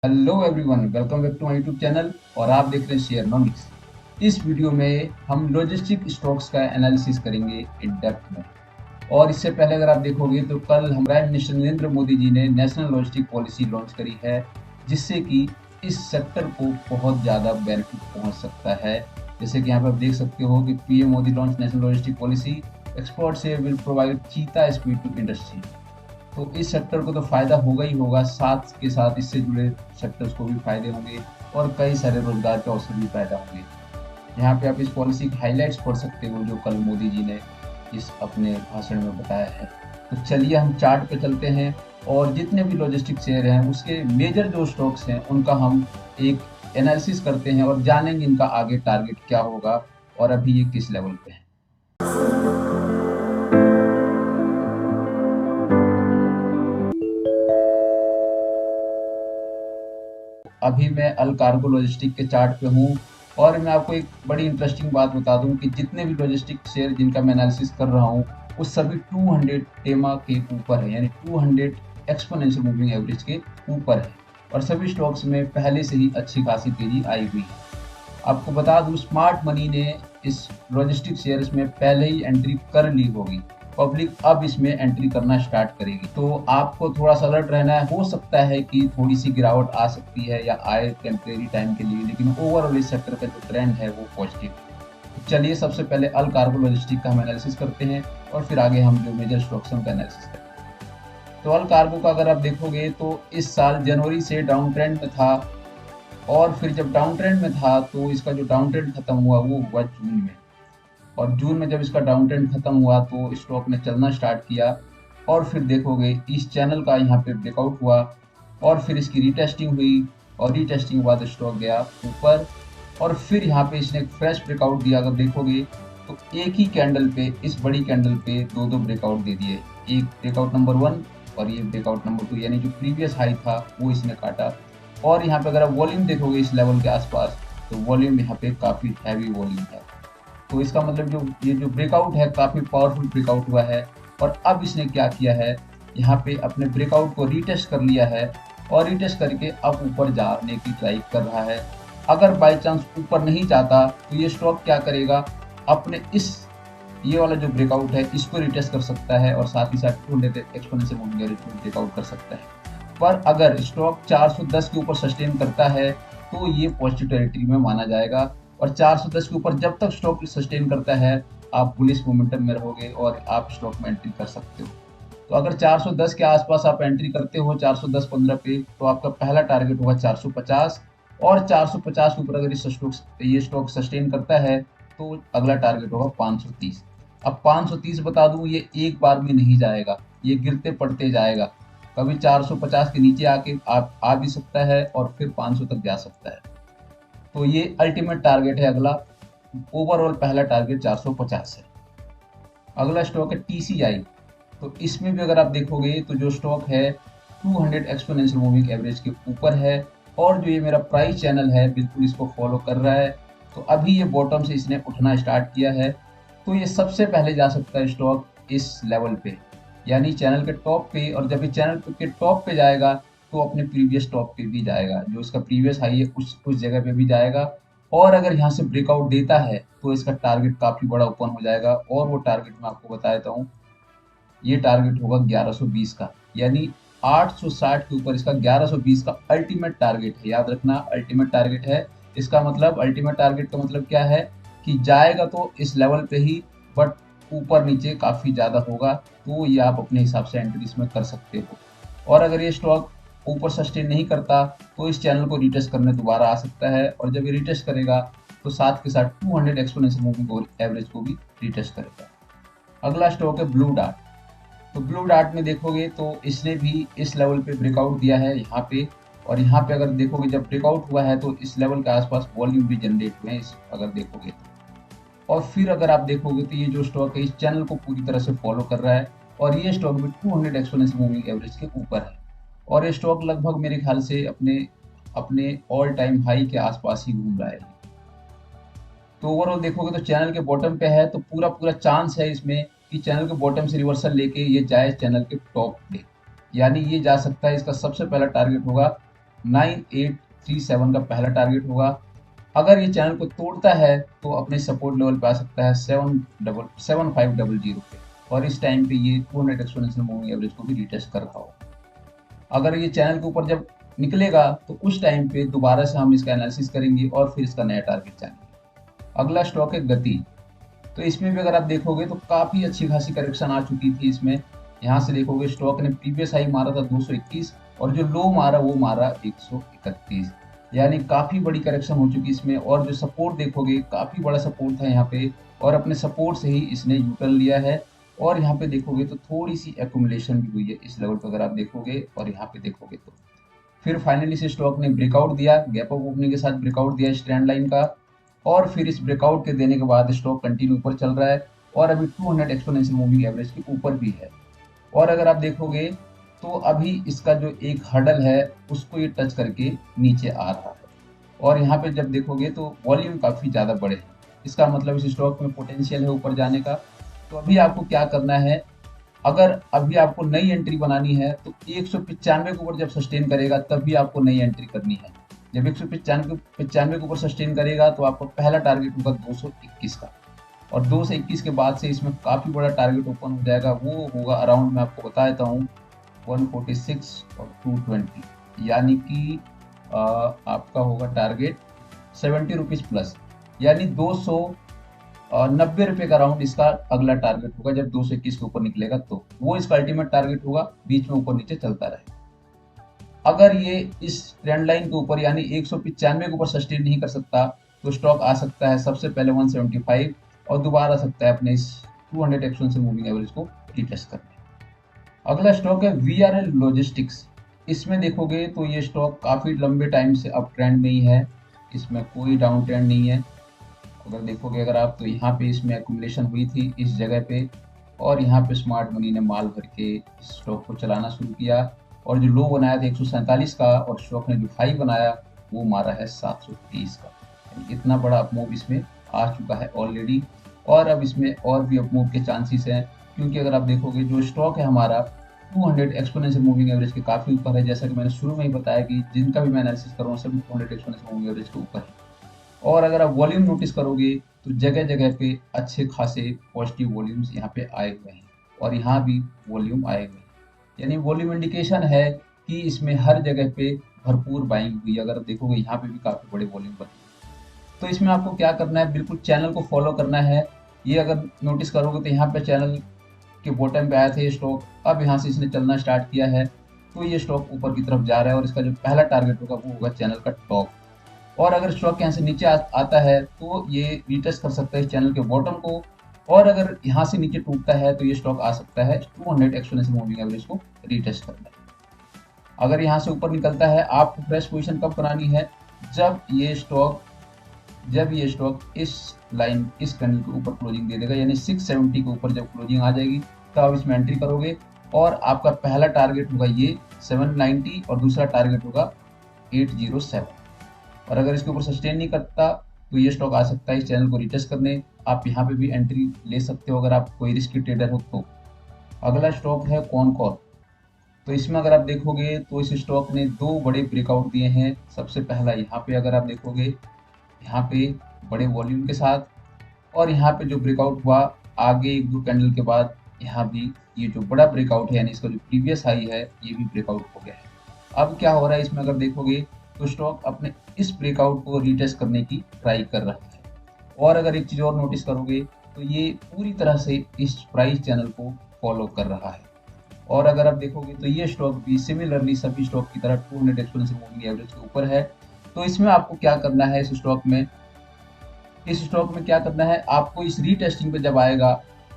Hello everyone, welcome back to my YouTube channel. और आप देख रहे हैं शेयरनॉमिक्स। इस वीडियो में हम लॉजिस्टिक स्टॉक्स का एनालिसिस करेंगे इन डेप्थ में। और इससे पहले अगर आप देखोगे तो कल हम प्राइम मिनिस्टर नरेंद्र मोदी जी ने नेशनल लॉजिस्टिक पॉलिसी लॉन्च करी है, जिससे कि इस सेक्टर को बहुत ज़्यादा बेनिफिट पहुंच सकता है। जैसे कि यहाँ पर आप देख सकते हो कि PM Modi launch national logistic policy, export से विल प्रोवाइड चीता स्पीड टू इंडस्ट्री। तो इस सेक्टर को तो फायदा होगा ही होगा, साथ के साथ इससे जुड़े सेक्टर्स को भी फायदे होंगे और कई सारे रोजगार के अवसर भी पैदा होंगे। यहाँ पे आप इस पॉलिसी के हाइलाइट्स पढ़ सकते हो जो कल मोदी जी ने इस अपने भाषण में बताया है। तो चलिए हम चार्ट पे चलते हैं और जितने भी लॉजिस्टिक शेयर हैं उसके मेजर जो स्टॉक्स हैं उनका हम एक एनालिसिस करते हैं और जानेंगे इनका आगे टारगेट क्या होगा और अभी ये किस लेवल पे है। अभी मैं अल कार्गो लॉजिस्टिक के चार्ट पे हूँ और मैं आपको एक बड़ी इंटरेस्टिंग बात बता दूं कि जितने भी लॉजिस्टिक शेयर जिनका मैं एनालिसिस कर रहा हूँ वो सभी 200 टेमा के ऊपर है, यानी 200 एक्सपोनेंशियल मूविंग एवरेज के ऊपर है। और सभी स्टॉक्स में पहले से ही अच्छी खासी तेजी आई हुई है। आपको बता दूं स्मार्ट मनी ने इस लॉजिस्टिक शेयर्स में पहले ही एंट्री कर ली होगी। पब्लिक अब इसमें एंट्री करना स्टार्ट करेगी, तो आपको थोड़ा सा अलर्ट रहना है। हो सकता है कि थोड़ी सी गिरावट आ सकती है या आए टेम्परेरी टाइम के लिए, लेकिन ओवरऑल इस सेक्टर का जो ट्रेंड है वो पॉजिटिव है। चलिए सबसे पहले अल कार्गो लॉजिस्टिक का हम एनालिसिस करते हैं और फिर आगे हम जो मेजर स्टॉक्स हैं उनका एनालिसिस करते हैं। तो अल कार्गो का अगर आप देखोगे तो इस साल जनवरी से डाउन ट्रेंड में था और फिर जब डाउन ट्रेंड में था तो इसका जो डाउन ट्रेंड खत्म हुआ वो हुआ जून में। और जून में जब इसका डाउन ट्रेंड खत्म हुआ तो स्टॉक ने चलना स्टार्ट किया और फिर देखोगे इस चैनल का यहाँ पे ब्रेकआउट हुआ और फिर इसकी रीटेस्टिंग हुई और रीटेस्टिंग के बाद स्टॉक गया ऊपर और फिर यहाँ पे इसने एक फ्रेश ब्रेकआउट दिया। अगर देखोगे तो एक ही कैंडल पे, इस बड़ी कैंडल पे दो दो ब्रेकआउट दे दिए, एक ब्रेकआउट नंबर 1 और ये ब्रेकआउट नंबर 2, यानी जो प्रीवियस हाई था वो इसने काटा। और यहाँ पे अगर आप वॉल्यूम देखोगे इस लेवल के आसपास तो वॉल्यूम यहाँ पे काफ़ी हैवी वॉल्यूम है। तो इसका मतलब जो ये जो ब्रेकआउट है काफ़ी पावरफुल ब्रेकआउट हुआ है। और अब इसने क्या किया है, यहाँ पे अपने ब्रेकआउट को रीटेस्ट कर लिया है और रीटेस्ट करके अब ऊपर जाने की ट्राई कर रहा है। अगर बाय चांस ऊपर नहीं जाता तो ये स्टॉक क्या करेगा, अपने इस ये वाला जो ब्रेकआउट है इसको रिटेस्ट कर सकता है और साथ ही साथ 200 एक्सपोनेंशियल मूविंग एवरेज को ब्रेकआउट कर सकता है। पर अगर स्टॉक 410 के ऊपर सस्टेन करता है तो ये पॉजिटिव टेरिटरी में माना जाएगा। और 410 के ऊपर जब तक स्टॉक सस्टेन करता है आप बुलिश मोमेंटम में रहोगे और आप स्टॉक में एंट्री कर सकते हो। तो अगर 410 के आसपास आप एंट्री करते हो 410-15 पे तो आपका पहला टारगेट होगा 450। और 450 के ऊपर अगर ये स्टॉक सस्टेन करता है तो अगला टारगेट होगा 530। अब 530 बता दूं ये एक बार में नहीं जाएगा, ये गिरते पड़ते जाएगा। कभी 450 के नीचे आके आप आ भी सकता है और फिर 500 तक जा सकता है। तो ये अल्टीमेट टारगेट है अगला। ओवरऑल पहला टारगेट 450 है। अगला स्टॉक है टीसीआई। तो इसमें भी अगर आप देखोगे तो जो स्टॉक है 200 एक्सपोनेंशियल मूविंग एवरेज के ऊपर है और जो ये मेरा प्राइस चैनल है बिल्कुल इसको फॉलो कर रहा है। तो अभी ये बॉटम से इसने उठना स्टार्ट किया है, तो ये सबसे पहले जा सकता है स्टॉक इस लेवल पे, यानी चैनल के टॉप पे। और जब ये चैनल के टॉप पे जाएगा तो अपने प्रीवियस टॉप पे भी जाएगा, जो इसका प्रीवियस हाई है उस जगह पे भी जाएगा। और अगर यहाँ से ब्रेकआउट देता है तो इसका टारगेट काफ़ी बड़ा ओपन हो जाएगा और वो टारगेट मैं आपको बता देता हूँ। ये टारगेट होगा 1120 का, यानी 860 के ऊपर इसका 1120 का अल्टीमेट टारगेट है। याद रखना अल्टीमेट टारगेट है। इसका मतलब अल्टीमेट टारगेट का मतलब क्या है कि जाएगा तो इस लेवल पे ही, बट ऊपर नीचे काफ़ी ज़्यादा होगा। तो ये आप अपने हिसाब से एंट्री इसमें कर सकते हो। और अगर ये स्टॉक ऊपर सस्टेन नहीं करता तो इस चैनल को रिटेस्ट करने दोबारा आ सकता है और जब ये रिटेस्ट करेगा तो साथ के साथ 200 एक्सपोनेंशियल मूविंग एवरेज को भी रिटेस्ट करेगा। अगला स्टॉक है ब्लू डार्ट। तो ब्लू डार्ट में देखोगे तो इसने भी इस लेवल पे ब्रेकआउट दिया है यहाँ पे। और यहाँ पे अगर देखोगे जब ब्रेकआउट हुआ है तो इस लेवल के आसपास वॉल्यूम भी जनरेट हुए हैं इस अगर देखोगे तो। और फिर अगर आप देखोगे तो ये जो स्टॉक है इस चैनल को पूरी तरह से फॉलो कर रहा है और ये स्टॉक भी 200 एक्सपोनेंशियल मूविंग एवरेज के ऊपर है। और ये स्टॉक लगभग मेरे ख्याल से अपने अपने ऑल टाइम हाई के आसपास ही घूम रहा है। तो ओवरऑल देखोगे तो चैनल के बॉटम पे है, तो पूरा पूरा चांस है इसमें कि चैनल के बॉटम से रिवर्सल लेके ये जाए चैनल के टॉप पे, यानी ये जा सकता है। इसका सबसे पहला टारगेट होगा 9837 का पहला टारगेट होगा। अगर ये चैनल को तोड़ता है तो अपने सपोर्ट लेवल पे आ सकता है 7500 पे, और इस टाइम पे ये 200 एक्सपोनेंशियल मूविंग एवरेज को भी रिटेस्ट कर रहा होगा। अगर ये चैनल के ऊपर जब निकलेगा तो उस टाइम पे दोबारा से हम इसका एनालिसिस करेंगे और फिर इसका नया टारगेट जानेंगे। अगला स्टॉक है गति। तो इसमें भी अगर आप देखोगे तो काफ़ी अच्छी खासी करेक्शन आ चुकी थी इसमें। यहाँ से देखोगे स्टॉक ने प्रीवियस हाई मारा था 221 और जो लो मारा वो मारा 131, यानी काफ़ी बड़ी करेक्शन हो चुकी इसमें। और जो सपोर्ट देखोगे काफ़ी बड़ा सपोर्ट था यहाँ पे, और अपने सपोर्ट से ही इसने यूटर्न लिया है। और यहाँ पे देखोगे तो थोड़ी सी एक्यूमुलेशन भी हुई है इस लेवल पर अगर आप देखोगे, और यहाँ पे देखोगे तो फिर फाइनली से स्टॉक ने ब्रेकआउट दिया, गैप अप ओपनिंग के साथ ब्रेकआउट दिया इस ट्रेंड लाइन का, और फिर इस ब्रेकआउट के देने के बाद स्टॉक कंटिन्यू ऊपर चल रहा है और अभी 200 एक्सपोनेंशियल मूविंग एवरेज के ऊपर भी है। और अगर आप देखोगे तो अभी इसका जो एक हर्डल है उसको ये टच करके नीचे आ रहा है, और यहाँ पे जब देखोगे तो वॉल्यूम काफ़ी ज़्यादा बड़े हैं। इसका मतलब इस स्टॉक में पोटेंशियल है ऊपर जाने का। तो अभी आपको क्या करना है, अगर अभी आपको नई एंट्री बनानी है तो 195 के ऊपर जब सस्टेन करेगा तब भी आपको नई एंट्री करनी है। जब 195 के ऊपर सस्टेन करेगा तो आपका पहला टारगेट होगा 221 का, और 221 के बाद से इसमें काफ़ी बड़ा टारगेट ओपन हो जाएगा। वो होगा अराउंड, मैं आपको बता देता हूँ, 146 और 220, यानी कि आपका होगा टारगेट 70 रुपीज़ प्लस, यानी 290 रुपये का राउंड इसका अगला टारगेट होगा। जब 221 के ऊपर निकलेगा तो वो इसका अल्टीमेट टारगेट होगा, बीच में ऊपर नीचे चलता रहे। अगर ये इस ट्रेंड लाइन के ऊपर यानी 195 के ऊपर सस्टेन नहीं कर सकता तो स्टॉक आ सकता है सबसे पहले 175 और दोबारा आ सकता है अपने इस 200 एक्सपोनेंशियल मूविंग एवरेज को रिटेस्ट करने। अगला स्टॉक है VRL लॉजिस्टिक्स। इसमें देखोगे तो ये स्टॉक काफ़ी लंबे टाइम से अप ट्रेंड में ही है, इसमें कोई डाउन ट्रेंड नहीं है। अगर देखोगे अगर आप तो यहाँ पे इसमें एक्यूमुलेशन हुई थी इस जगह पे, और यहाँ पे स्मार्ट मनी ने माल भर के इस स्टॉक को चलाना शुरू किया, और जो लो बनाया था 147 का, और स्टॉक ने जो हाई बनाया वो मारा है 730 का। इतना बड़ा अपमूव इसमें आ चुका है ऑलरेडी, और अब इसमें और भी अपमूव के चांसेस हैं, क्योंकि अगर आप देखोगे जो स्टॉक है हमारा 200 एक्सपोनेंशियल मूविंग एवरेज के काफ़ी ऊपर है। जैसा कि मैंने शुरू में ही बताया कि जिनका भी मैं एनालिसिस कर रहा हूँ सभी 200 एक्सपोनेंशियल मूविंग एवरेज के ऊपर है। और अगर आप वॉल्यूम नोटिस करोगे तो जगह जगह पे अच्छे खासे पॉजिटिव वॉल्यूम्स यहाँ पे आए हुए हैं, और यहाँ भी वॉल्यूम आए हुए हैं, यानी वॉल्यूम इंडिकेशन है कि इसमें हर जगह पे भरपूर बाइंग हुई। अगर आप देखोगे यहाँ पे भी काफ़ी बड़े वॉल्यूम बने। तो इसमें आपको क्या करना है, बिल्कुल चैनल को फॉलो करना है। ये अगर नोटिस करोगे तो यहाँ पे चैनल के बॉटम पे आया था ये स्टॉक, अब यहाँ से इसने चलना स्टार्ट किया है, तो ये स्टॉक ऊपर की तरफ जा रहा है, और इसका जो पहला टारगेट होगा वो होगा चैनल का टॉप। और अगर स्टॉक यहाँ से नीचे आता है तो ये रिटेस्ट कर सकता है इस चैनल के बॉटम को, और अगर यहाँ से नीचे टूटता है तो ये स्टॉक आ सकता है 200 एक्सपोनेंशियल मूविंग एवरेज को रिटेस्ट करने। अगर यहाँ से ऊपर निकलता है, आपको फ्रेश पोजीशन कब बनानी है, जब ये स्टॉक इस लाइन इस कैंडल के ऊपर क्लोजिंग दे देगा, यानी 670 के ऊपर जब क्लोजिंग आ जाएगी तो आप इसमें एंट्री करोगे, और आपका पहला टारगेट होगा ये 790 और दूसरा टारगेट होगा 807। और अगर इसके ऊपर सस्टेन नहीं करता तो ये स्टॉक आ सकता है इस चैनल को रिटेस्ट करने। आप यहाँ पे भी एंट्री ले सकते हो अगर आप कोई रिस्की ट्रेडर हो तो। अगला स्टॉक है कॉनकॉर। तो इसमें अगर आप देखोगे तो इस स्टॉक ने दो बड़े ब्रेकआउट दिए हैं। सबसे पहला यहाँ पे अगर आप देखोगे, यहाँ पे बड़े वॉल्यूम के साथ, और यहाँ पे जो ब्रेकआउट हुआ आगे एक दो कैंडल के बाद, यहाँ भी ये जो बड़ा ब्रेकआउट है यानी इसका जो प्रीवियस हाई है ये भी ब्रेकआउट हो गया है। अब क्या हो रहा है इसमें अगर देखोगे तो स्टॉक अपने इस ब्रेकआउट को रिटेस्ट करने की ट्राई कर रहा है। और अगर एक चीज़ और नोटिस करोगे तो ये पूरी तरह से इस प्राइस चैनल को फॉलो कर रहा है। और अगर आप देखोगे तो ये स्टॉक भी सिमिलरली सभी स्टॉक की तरह 200 एक्सपोनेंशियल मूविंग एवरेज के ऊपर है। तो इसमें आपको क्या करना है, इस स्टॉक में क्या करना है, आपको इस रीटेस्टिंग पे जब आएगा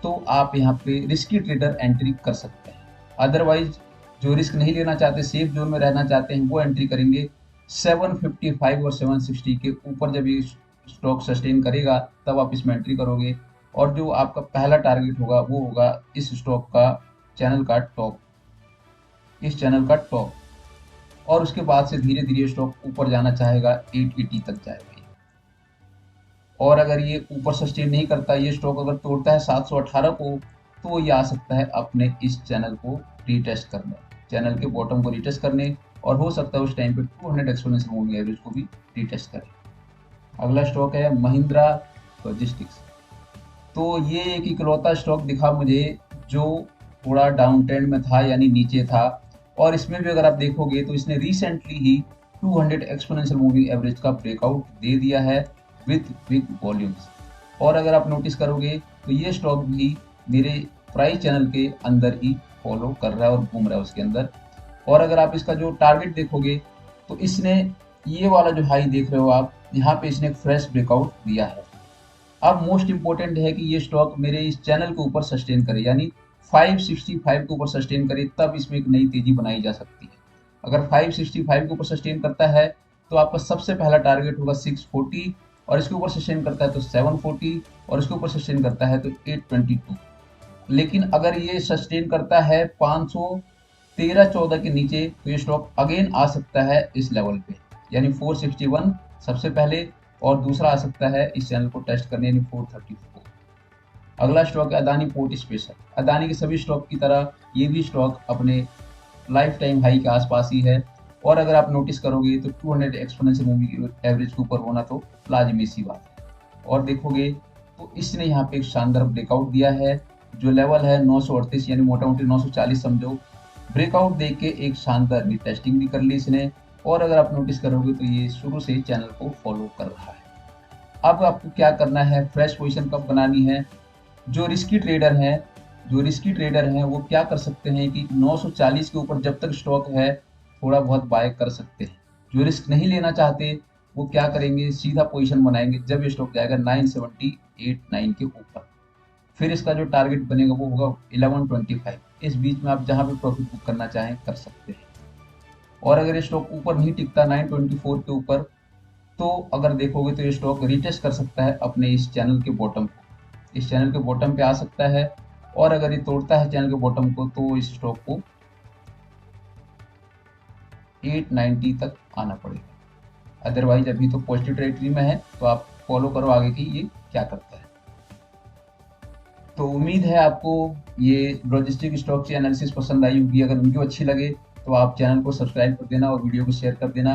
तो आप यहाँ पे रिस्की ट्रेडर एंट्री कर सकते हैं। अदरवाइज जो रिस्क नहीं लेना चाहते, सेफ जोन में रहना चाहते हैं, वो एंट्री करेंगे 755 और 760 के ऊपर। जब ये स्टॉक सस्टेन करेगा तब आप इसमें एंट्री करोगे, और जो आपका पहला टारगेट होगा वो होगा इस स्टॉक का चैनल का टॉप, इस चैनल का टॉप। और उसके बाद से धीरे धीरे स्टॉक ऊपर जाना चाहेगा, 880 तक जाएगा। और अगर ये ऊपर सस्टेन नहीं करता, ये स्टॉक अगर तोड़ता है 718 को, तो ये आ सकता है अपने इस चैनल को रिटेस्ट करने, चैनल के बॉटम को रिटेस्ट करने, और हो सकता है उस टाइम पे 200 एक्सपोनेंशियल मूविंग एवरेज को भी रीटेस्ट करे। अगला स्टॉक है महिंद्रा लॉजिस्टिक्स। तो ये एक इकलौता स्टॉक दिखा मुझे जो थोड़ा डाउन ट्रेंड में था, यानी नीचे था, और इसमें भी अगर आप देखोगे तो इसने रिसेंटली ही 200 एक्सपोनेंशियल मूविंग एवरेज का ब्रेकआउट दे दिया है विथ बिग वॉल्यूम्स। और अगर आप नोटिस करोगे तो ये स्टॉक भी मेरे प्राइस चैनल के अंदर ही फॉलो कर रहा है और घूम रहा है उसके अंदर। और अगर आप इसका जो टारगेट देखोगे तो इसने ये वाला जो हाई देख रहे हो आप, यहाँ पे इसने एक फ्रेश ब्रेकआउट दिया है। अब मोस्ट इंपॉर्टेंट है कि ये स्टॉक मेरे इस चैनल के ऊपर सस्टेन करे, यानी 565 के ऊपर सस्टेन करे, तब इसमें एक नई तेजी बनाई जा सकती है। अगर 565 के ऊपर सस्टेन करता है तो आपका सबसे पहला टारगेट होगा 640, और इसके ऊपर सस्टेन करता है तो 740, और इसके ऊपर सस्टेन करता है तो 822। लेकिन अगर ये सस्टेन करता है 513-14 के नीचे तो ये स्टॉक अगेन आ सकता है इस लेवल पे, यानी 461 सबसे पहले, और दूसरा आ सकता है इस चैनल को टेस्ट करने, यानी 434। अगला स्टॉक है अदानी पोर्ट स्पेशल। अदानी के सभी स्टॉक की तरह ये भी स्टॉक अपने लाइफ टाइम हाई के आसपास ही है, और अगर आप नोटिस करोगे तो 200 एक्सपोनेंशियल मूविंग एवरेज के ऊपर होना तो लाजमी सी बात है। और देखोगे तो इसने यहाँ पे एक शानदार ब्रेकआउट दिया है, जो लेवल है 938, यानी मोटा मोटी 940 समझो। ब्रेकआउट देख के एक शानदार टेस्टिंग भी कर ली इसने, और अगर आप नोटिस करोगे तो ये शुरू से ही चैनल को फॉलो कर रहा है। अब आपको क्या करना है, फ्रेश पोजीशन कब बनानी है। जो रिस्की ट्रेडर हैं वो क्या कर सकते हैं कि 940 के ऊपर जब तक स्टॉक है थोड़ा बहुत बाय कर सकते हैं। जो रिस्क नहीं लेना चाहते वो क्या करेंगे, सीधा पोजीशन बनाएंगे जब ये स्टॉक जाएगा 978-9 के ऊपर। फिर इसका जो टारगेट बनेगा वो होगा 1125। इस बीच में आप जहां भी प्रॉफिट बुक करना चाहें कर सकते हैं। और अगर ये स्टॉक ऊपर नहीं टिकता 924 के ऊपर, तो अगर देखोगे तो ये स्टॉक रिटेस्ट कर सकता है अपने इस चैनल के बॉटम को, इस चैनल के बॉटम पे आ सकता है। और अगर ये तोड़ता है चैनल के बॉटम को तो इस स्टॉक को 890 तक आना पड़ेगा। अदरवाइज अभी तो पॉजिटिव टेरिटरी में है, तो आप फॉलो करो आगे की ये क्या करता है। तो उम्मीद है आपको ये लॉजिस्टिक स्टॉक की एनालिसिस पसंद आई होगी। अगर वीडियो अच्छी लगे तो आप चैनल को सब्सक्राइब कर देना और वीडियो को शेयर कर देना।